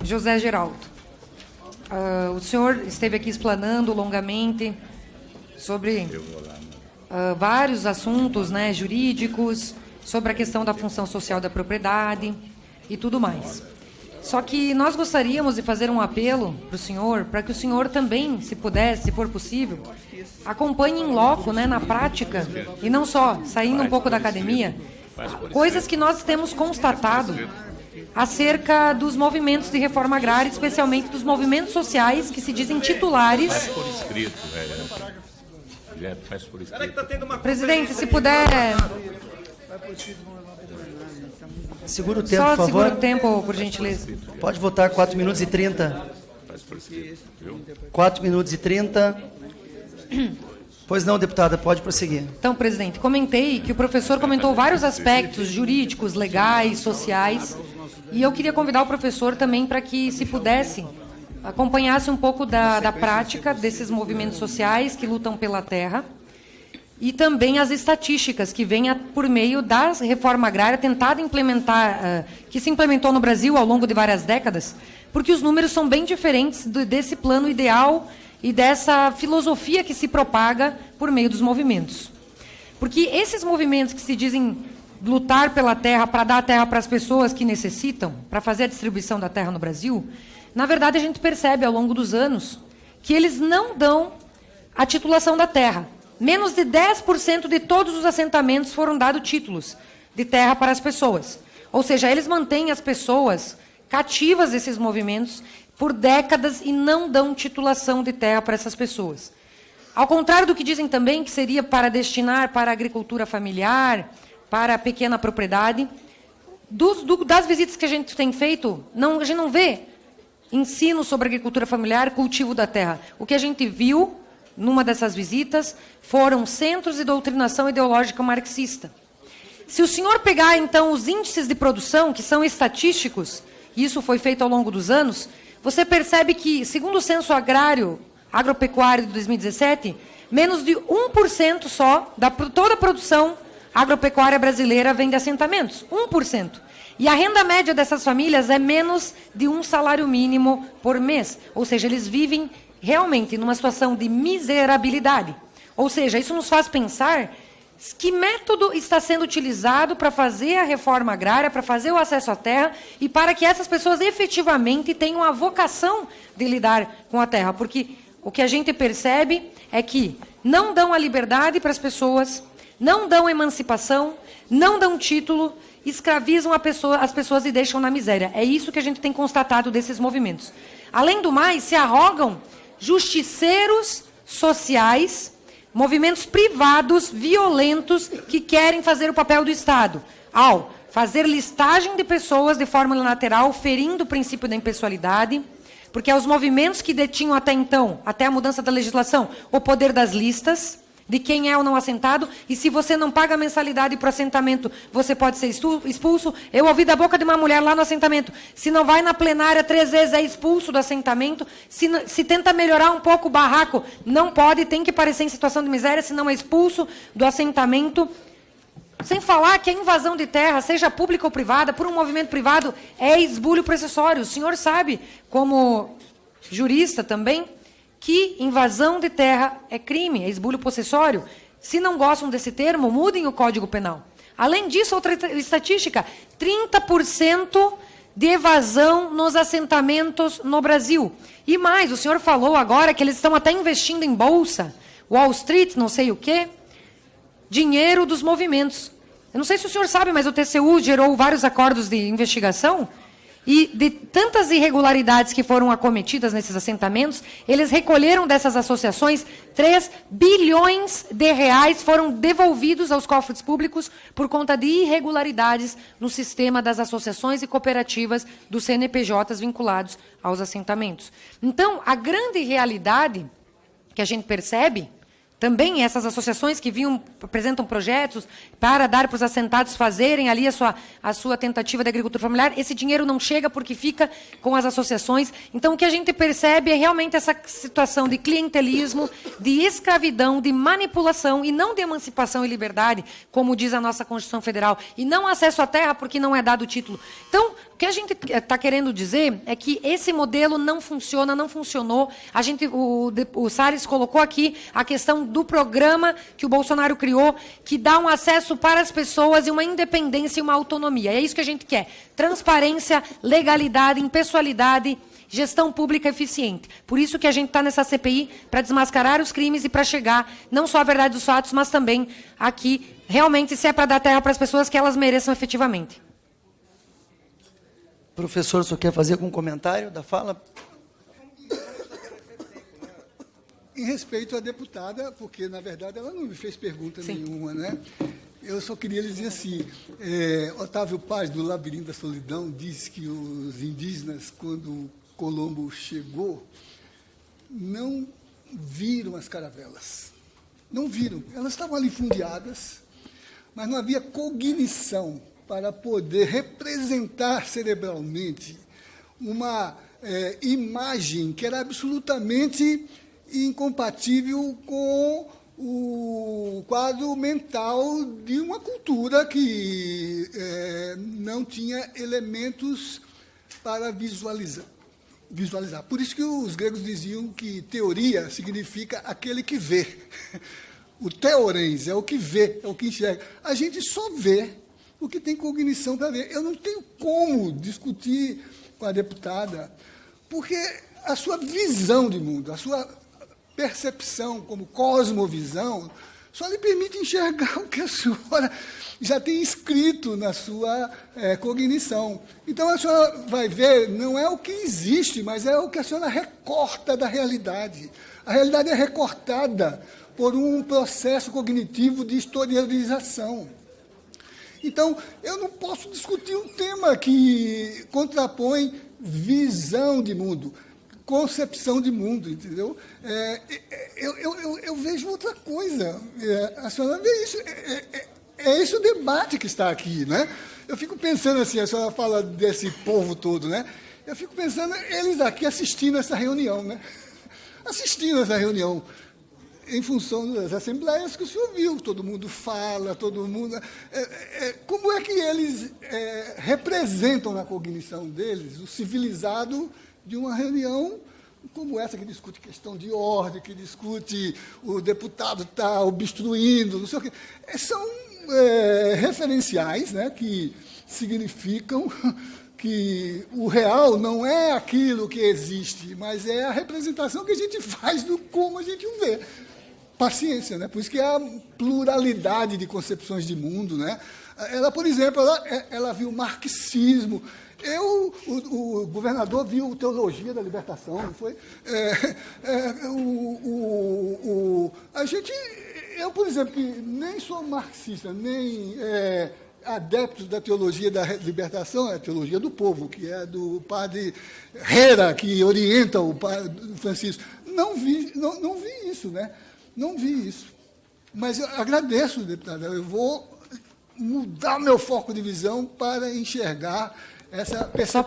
José Geraldo, o senhor esteve aqui explanando longamente sobre vários assuntos, né, jurídicos, sobre a questão da função social da propriedade e tudo mais. Só que nós gostaríamos de fazer um apelo para o senhor, para que o senhor também, se pudesse, se for possível, acompanhe em loco, né, na prática, e não só saindo um pouco da academia, coisas que nós temos constatado acerca dos movimentos de reforma agrária, especialmente dos movimentos sociais que se dizem titulares. Faz por escrito, velho. Faz por escrito. Presidente, se puder... Segura o tempo, Só por favor. segura o tempo, por gentileza. Pode votar 4 minutos e 30. Faz por escrito, viu? 4 minutos e 30. Pois não, deputada, pode prosseguir. Então, presidente, comentei que o professor comentou vários aspectos jurídicos, legais, sociais, e eu queria convidar o professor também para que, se pudesse, acompanhasse um pouco da prática desses movimentos sociais que lutam pela terra e também as estatísticas que vêm por meio da reforma agrária tentada implementar, que se implementou no Brasil ao longo de várias décadas, porque os números são bem diferentes desse plano ideal e dessa filosofia que se propaga por meio dos movimentos. Porque esses movimentos que se dizem lutar pela terra, para dar a terra para as pessoas que necessitam, para fazer a distribuição da terra no Brasil, na verdade a gente percebe ao longo dos anos que eles não dão a titulação da terra. Menos de 10% de todos os assentamentos foram dados títulos de terra para as pessoas. Ou seja, eles mantêm as pessoas cativas desses movimentos por décadas e não dão titulação de terra para essas pessoas. Ao contrário do que dizem também, que seria para destinar para a agricultura familiar, para a pequena propriedade, das visitas que a gente tem feito, a gente não vê ensino sobre agricultura familiar, cultivo da terra. O que a gente viu numa dessas visitas foram centros de doutrinação ideológica marxista. Se o senhor pegar, então, os índices de produção, que são estatísticos, e isso foi feito ao longo dos anos, você percebe que, segundo o censo agropecuário de 2017, menos de 1% só da toda a produção agropecuária brasileira vem de assentamentos. 1%. E a renda média dessas famílias é menos de um salário mínimo por mês. Ou seja, eles vivem realmente numa situação de miserabilidade. Ou seja, isso nos faz pensar que método está sendo utilizado para fazer a reforma agrária, para fazer o acesso à terra e para que essas pessoas efetivamente tenham a vocação de lidar com a terra. Porque o que a gente percebe é que não dão a liberdade para as pessoas, não dão emancipação, não dão título, escravizam as pessoas e deixam na miséria. É isso que a gente tem constatado desses movimentos. Além do mais, se arrogam justiceiros sociais, movimentos privados, violentos, que querem fazer o papel do Estado, ao fazer listagem de pessoas de forma unilateral, ferindo o princípio da impessoalidade, porque é os movimentos que detinham até então, até a mudança da legislação, o poder das listas, de quem é ou não assentado, e se você não paga a mensalidade para o assentamento, você pode ser expulso. Eu ouvi da boca de uma mulher lá no assentamento, se não vai na plenária 3 vezes, é expulso do assentamento, se tenta melhorar um pouco o barraco, não pode, tem que parecer em situação de miséria, senão é expulso do assentamento. Sem falar que a invasão de terra, seja pública ou privada, por um movimento privado, é esbulho processório. O senhor sabe, como jurista também, que invasão de terra é crime, é esbulho possessório. Se não gostam desse termo, mudem o Código Penal. Além disso, outra estatística, 30% de evasão nos assentamentos no Brasil. E mais, o senhor falou agora que eles estão até investindo em bolsa, Wall Street, não sei o quê, dinheiro dos movimentos. Eu não sei se o senhor sabe, mas o TCU gerou vários acordos de investigação. E de tantas irregularidades que foram acometidas nesses assentamentos, eles recolheram dessas associações 3 bilhões de reais foram devolvidos aos cofres públicos por conta de irregularidades no sistema das associações e cooperativas dos CNPJs vinculados aos assentamentos. Então, a grande realidade que a gente percebe também essas associações que apresentam projetos para dar para os assentados fazerem ali a sua tentativa de agricultura familiar, esse dinheiro não chega porque fica com as associações. Então, o que a gente percebe é realmente essa situação de clientelismo, de escravidão, de manipulação e não de emancipação e liberdade, como diz a nossa Constituição Federal, e não acesso à terra porque não é dado o título. Então, que a gente está querendo dizer é que esse modelo não funciona, não funcionou. O Salles colocou aqui a questão do programa que o Bolsonaro criou, que dá um acesso para as pessoas e uma independência e uma autonomia. É isso que a gente quer. Transparência, legalidade, impessoalidade, gestão pública eficiente. Por isso que a gente está nessa CPI, para desmascarar os crimes e para chegar não só à verdade dos fatos, mas também aqui, realmente, se é para dar terra para as pessoas, que elas mereçam efetivamente. Professor, só quer fazer algum comentário da fala? Em respeito à deputada, porque, na verdade, ela não me fez pergunta nenhuma, né? Eu só queria dizer assim, Otávio Paz, do Labirinto da Solidão, diz que os indígenas, quando Colombo chegou, não viram as caravelas. Não viram. Elas estavam ali fundeadas, mas não havia cognição para poder representar cerebralmente uma imagem que era absolutamente incompatível com o quadro mental de uma cultura que não tinha elementos para visualizar. Por isso que os gregos diziam que teoria significa aquele que vê. O teorens é o que vê, é o que enxerga. A gente só vê o que tem cognição para ver. Eu não tenho como discutir com a deputada, porque a sua visão de mundo, a sua percepção como cosmovisão, só lhe permite enxergar o que a senhora já tem escrito na sua cognição. Então, a senhora vai ver, não é o que existe, mas é o que a senhora recorta da realidade. A realidade é recortada por um processo cognitivo de historialização. Então, eu não posso discutir um tema que contrapõe visão de mundo, concepção de mundo, entendeu? Eu vejo outra coisa. A senhora vê isso. É esse o debate que está aqui, né? Eu fico pensando assim, a senhora fala desse povo todo, né? Eu fico pensando, eles aqui assistindo essa reunião, né? Assistindo essa reunião, em função das assembleias que o senhor viu, todo mundo fala, todo mundo... como é que eles representam na cognição deles o civilizado de uma reunião como essa, que discute questão de ordem, que discute o deputado está obstruindo, não sei o quê. São referenciais, né, que significam que o real não é aquilo que existe, mas é a representação que a gente faz do como a gente o vê. Paciência, né? Por isso que há pluralidade de concepções de mundo, né? Ela, por exemplo, ela viu eu, o governador viu Teologia da Libertação, não foi? Eu, por exemplo, que nem sou marxista, nem adepto da Teologia da Libertação, é a Teologia do Povo, que é do padre Hera, que orienta o padre Francisco. Não vi isso, né? Não vi isso. Mas eu agradeço, deputada, eu vou mudar meu foco de visão para enxergar essa percepção.